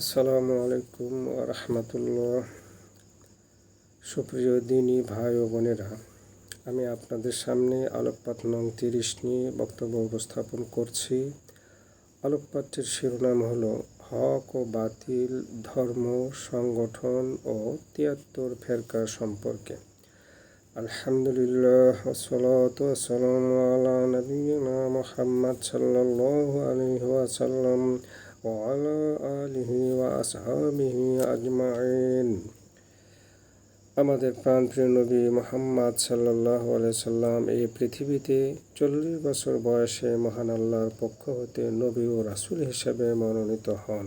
আসসালামু আলাইকুম রহমতুল্লাহ। সুপ্রিয় দিনী ভাই ও বোনেরা, আমি আপনাদের সামনে আলোকপাত নং 30 নিয়ে বক্তব্য উপস্থাপন করছি। আলোকপাতটির শিরোনাম হল হক ও বাতিল, ধর্ম, সংগঠন ও 73 ফেরকা সম্পর্কে। আলহামদুলিল্লাহ, ওয়াসসালাতু ওয়াসসালামু আলা নবিয়িনা মুহাম্মদ সাল্লাল্লাহু আলাইহি ওয়াসাল্লাম ওয়া আলা আলিহি ওয়া আসহাবিহি আজমাইন। আমাদের প্রাণপ্রিয় নবী মুহাম্মদ সাল্লাল্লাহু আলাইহি সাল্লাম এই পৃথিবীতে 40 বছর বয়সে মহান আল্লাহর পক্ষ হতে নবী ও রাসূল হিসেবে মনোনীত হন।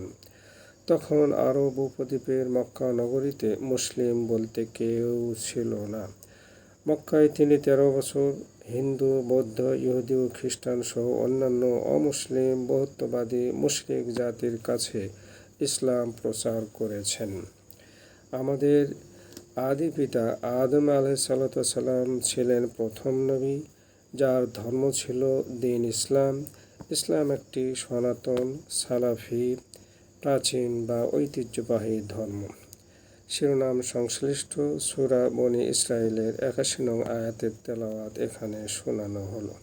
তখন আরব উপদ্বীপের মক্কা নগরীতে মুসলিম বলতে কেউ ছিল না। মক্কায় তিনি 13 বছর হিন্দু, বৌদ্ধ, ইহুদি ও খ্রিস্টান সহ অন্যান্য অমুসলিম বহুত্ববাদী মুশরিক জাতির কাছে ইসলাম প্রচার করেছেন। আমাদের আদি পিতা আদম আলাইহিসসালাম ছিলেন প্রথম নবী, যার ধর্ম ছিল দ্বীন ইসলাম। ইসলাম একটি সনাতন, সালাফি, প্রাচীন বা ঐতিহ্যবাহী ধর্ম। শিরোনাম সংশ্লিষ্ট সূরা বনী ইসরাইলের 81 নং আয়াতের তেলাওয়াত এখানে শোনানো হলো।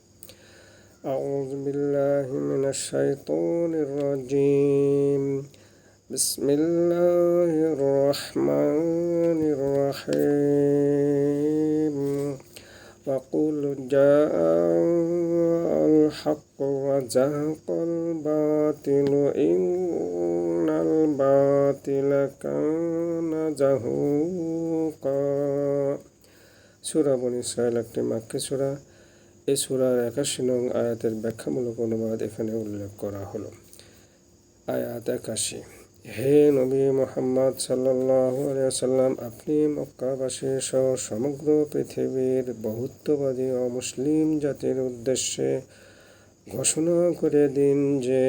আউযু বিল্লাহি মিনাশ শাইতানির রাজিম। বিসমিল্লাহির রহমানির রহিম। وقل جاء الحق وزهق الباطل إن الباطل كان زهوقا। সূরা বনী ইসরাইল একটি মাক্কি সূরা। এই সূরার 81 নং আয়াতের ব্যাখ্যামূলক অনুবাদ এখানে উল্লেখ করা হলো। আয়াত 81। হে নবী মুহাম্মদ সাল্লাল্লাহু আলাইহি ওয়াসাল্লাম, আপনি মক্কাবাসী সহ সমগ্র পৃথিবীর বহুত্ববাদী অমুসলিম জাতির উদ্দেশ্যে ঘোষণা করে দিন যে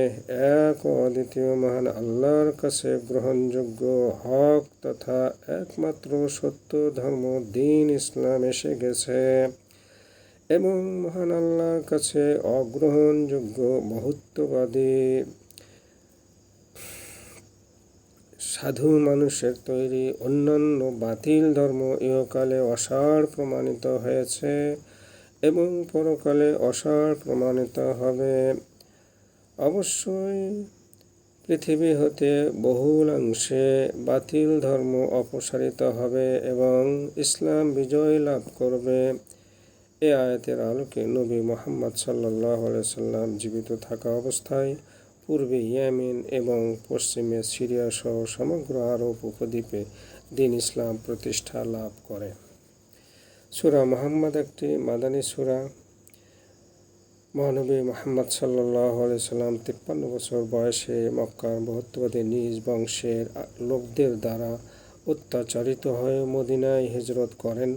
এক ও অদ্বিতীয় মহান আল্লাহর কাছে গ্রহণযোগ্য, হক তথা একমাত্র সত্য ধর্ম দ্বীন ইসলাম এসে গেছে এবং মহান আল্লাহর কাছে অগ্রহণযোগ্য বহুত্ববাদী সাধু মানুষের তৈরি অন্যান্য বাতিল ধর্ম ইহকালে অসার প্রমাণিত হয়েছে এবং পরকালে অসার প্রমাণিত হবে। অবশ্যই পৃথিবী হতে বহুলাংশে বাতিল ধর্ম অপসারিত হবে এবং ইসলাম বিজয় লাভ করবে। এ আয়াতের আলোকে নবী মুহাম্মদ সাল্লাল্লাহু আলাইহি সাল্লাম জীবিত থাকা অবস্থায় পূর্বে ইয়েমেন এবং পশ্চিমে সিরিয়া সহ সমগ্র আরব উপদ্বীপে দ্বীন ইসলাম প্রতিষ্ঠা লাভ করে। সূরা মুহাম্মদ একটি মাদানী সূরা। মহানবী মুহাম্মদ সাল্লাল্লাহু আলাইহি সাল্লাম 53 বছর বয়সে মক্কার বহুত্ববাদী নিজ বংশের লোকদের দ্বারা অত্যাচারিত হয়ে মদিনায় হিজরত করেন।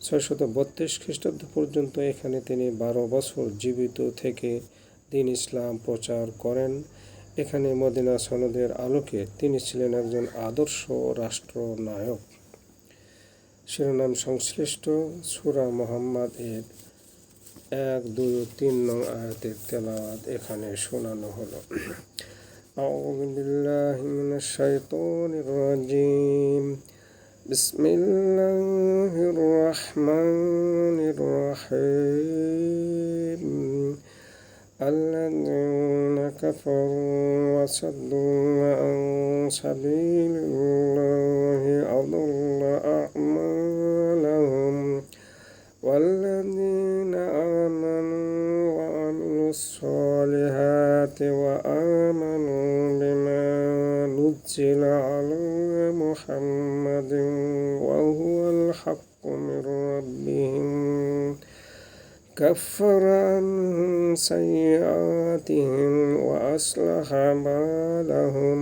632 খ্রিস্টাব্দ পর্যন্ত এখানে তিনি 12 বছর জীবিত থেকে দ্বীন ইসলাম প্রচার করেন। এখানে মদিনা সনদের আলোকে তিনি ছিলেন একজন আদর্শ রাষ্ট্রনায়ক। শিরোনাম সংশ্লিষ্ট সূরা মুহাম্মদ এর 1, 2 ও 3 নং আয়াতের তেলাওয়াত এখানে শোনানো হলো। আউযু বিল্লাহি মিনাশ শাইতানির রাজিম। বিসমিল্লাহির রহমানির রহিম। الذين كفروا وصدوا عن سبيل الله أضل أعمالهم والذين آمنوا وعملوا الصالحات وآمنوا بما نزل على محمد وهو الحق من ربهم كفر عنهم سيئاتهم وأصلح بالهم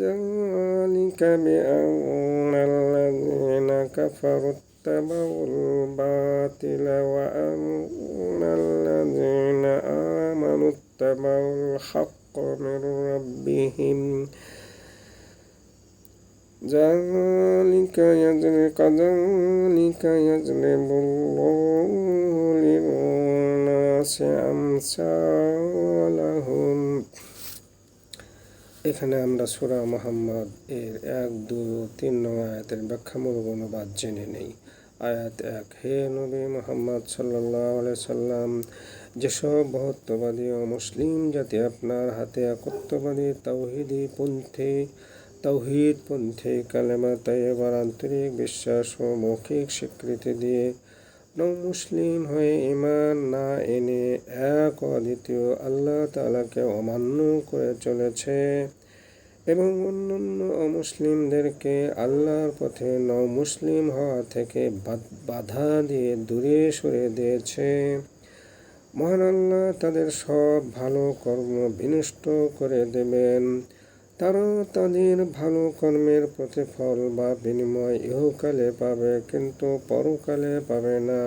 ذلك بأن الذين كفروا اتبعوا الباطل وأن الذين آمنوا اتبعوا الحق من ربهم ذلك يضرب الله للناس أمثالهم। এখানে আমরা সূরা মুহাম্মদ এর 1, 2 ও 3 নং আয়াতের ব্যাখ্যামূলক অনুবাদ জেনে নেই। আয়াত 1: হে নবী মুহাম্মদ সাল্লাল্লাহু আলাইহি সাল্লাম, যেসব বহুত্ববাদী ও মুসলিম জাতি আপনার হাতে একত্ববাদী তাওহীদপন্থী কালেমা তাইয়্যিবার আন্তরিক বিশ্বাস ও মৌখিক স্বীকৃতি দিয়ে মুসলিম হয়ে ঈমান না এনে এক ও অদ্বিতীয় আল্লাহ তাআলাকে অমান্য করে চলেছে এবং অন্যান্য অমুসলিমদেরকে আল্লাহর পথে মুসলিম হওয়া থেকে বাধা দিয়ে দূরে সরে দিয়েছে, মহান আল্লাহ তাদের সব ভালো কর্ম বিনষ্ট করে দেবেন। তারা তাদের ভালো কর্মের প্রতিফল বা বিনিময় ইহকালে পাবে, কিন্তু পরকালে পাবে না।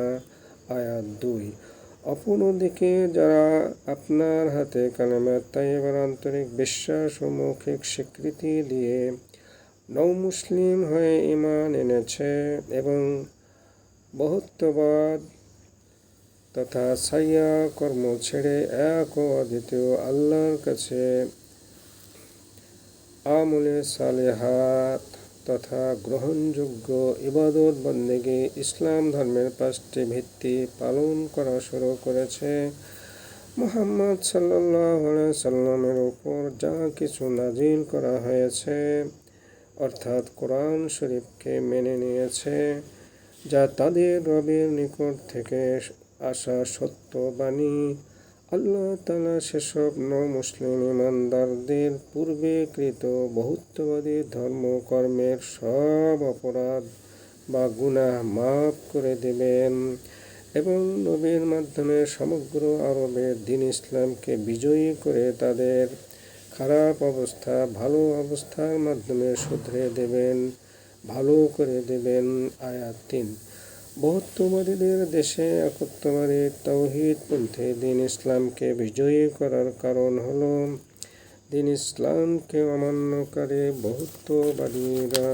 আয়াত 2: অপরদিকে যারা আপনার হাতে কালেমা তাইয়্যিবার আন্তরিক বিশ্বাস ও মৌখিক স্বীকৃতি দিয়ে মুসলিম হয়ে ঈমান এনেছে এবং বহুত্ববাদ তথা সাইয়্যা কর্ম ছেড়ে এক ও অদ্বিতীয় আল্লাহর কাছে আমলে সালেহাত তথা গ্রহণযোগ্য ইবাদত বন্দেগী ইসলাম ধর্মের 5টি ভিত্তি পালন করা শুরু করেছে, মুহাম্মদ সাল্লাল্লাহু আলাইহি সাল্লামের উপর যা কিছু নাজিল করা হয়েছে অর্থাৎ কোরআন শরীফকে মেনে নিয়েছে, যা তাদের রবের নিকট থেকে আসা সত্য বাণী। আল্লাহ তাআলা সেসব মুসলিম ঈমানদারদের পূর্বে কৃত বহুত্ববাদী ধর্মকর্মের সব অপরাধ বা গুনাহ মাফ করে দেবেন এবং নবীর মাধ্যমে সমগ্র আরবের দ্বীন ইসলামকে বিজয়ী করে তাদের খারাপ অবস্থা ভালো অবস্থার মাধ্যমে শুধরে দেবেন, ভালো করে দেবেন। আয়াত 3: বহুত্ববাদীদের দেশে একত্ববাদী তাওহীদপন্থী দ্বীন ইসলামকে বিজয়ী করার কারণ হল দ্বীন ইসলামকে অমান্যকারী বহুত্ববাদীরা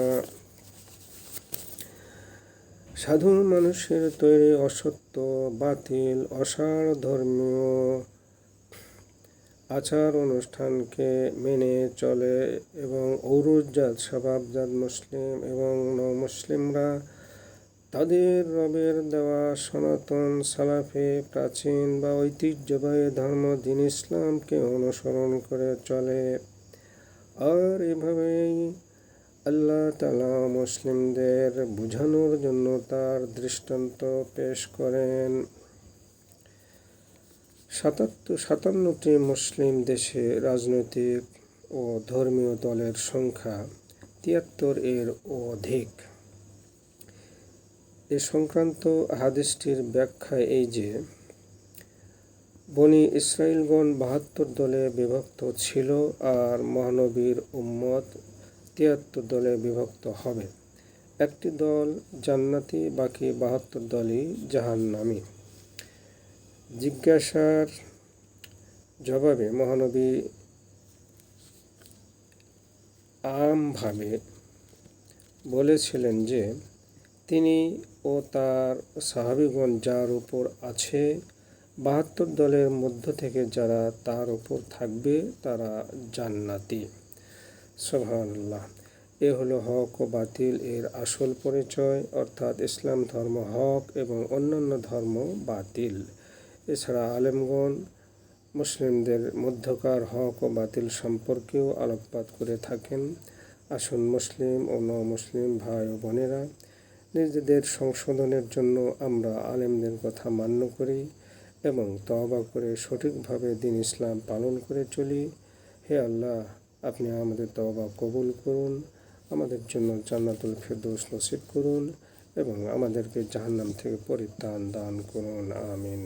সাধারণ মানুষের তৈরি অসত্য, বাতিল, অসার ধর্মীয় আচার অনুষ্ঠানকে মেনে চলে এবং ঔরসজাত স্বভাবজাত মুসলিম এবং মুসলিমরা তাদের রবের দেওয়া সনাতন সালাফি প্রাচীন বা ঐতিহ্যবাহী ধর্ম দ্বীন ইসলামকে অনুসরণ করে চলে। আর এভাবেই আল্লাহ তাআলা মুসলিমদের বুঝানোর জন্য তার দৃষ্টান্ত পেশ করেন। 57টি মুসলিম দেশে রাজনৈতিক ও ধর্মীয় দলের সংখ্যা 73-এর অধিক। এ সংক্রান্ত হাদিসটির ব্যাখ্যা এই যে, বনী ইসরাঈলগণ 72 দলে বিভক্ত ছিল আর মহানবীর উম্মত 73 দলে বিভক্ত হবে। একটি দল জান্নাতি, বাকি 72 দলই জাহান্নামী। জিজ্ঞাসার জবাবে মহানবী আমভাবে বলেছিলেন যে তিনি ও তার সাহাবীগণ যার উপর আছে 72 দলের মধ্য থেকে যারা তার উপর থাকবে তারা জান্নাতি। সুবহানাল্লাহ। এ হলো হক ও বাতিল এর আসল পরিচয়, অর্থাৎ ইসলাম ধর্ম হক এবং অন্যান্য ধর্ম বাতিল। এছাড়া আলেমগণ মুসলিমদের মধ্যকার হক ও বাতিল সম্পর্কেও আলোকপাত করে থাকেন। আসুন মুসলিম ও মুসলিম ভাই ও বোনেরা, নিজেদের সংশোধনের জন্য আমরা আলেমদের কথা মান্য করি এবং তওবা করে সঠিকভাবে দ্বীন ইসলাম পালন করে চলি। হে আল্লাহ, আপনি আমাদের তওবা কবুল করুন, আমাদের জন্য জান্নাতুল ফিরদৌস নসিব করুন এবং আমাদেরকে জাহান্নাম থেকে পরিত্রাণ দান করুন। আমিন।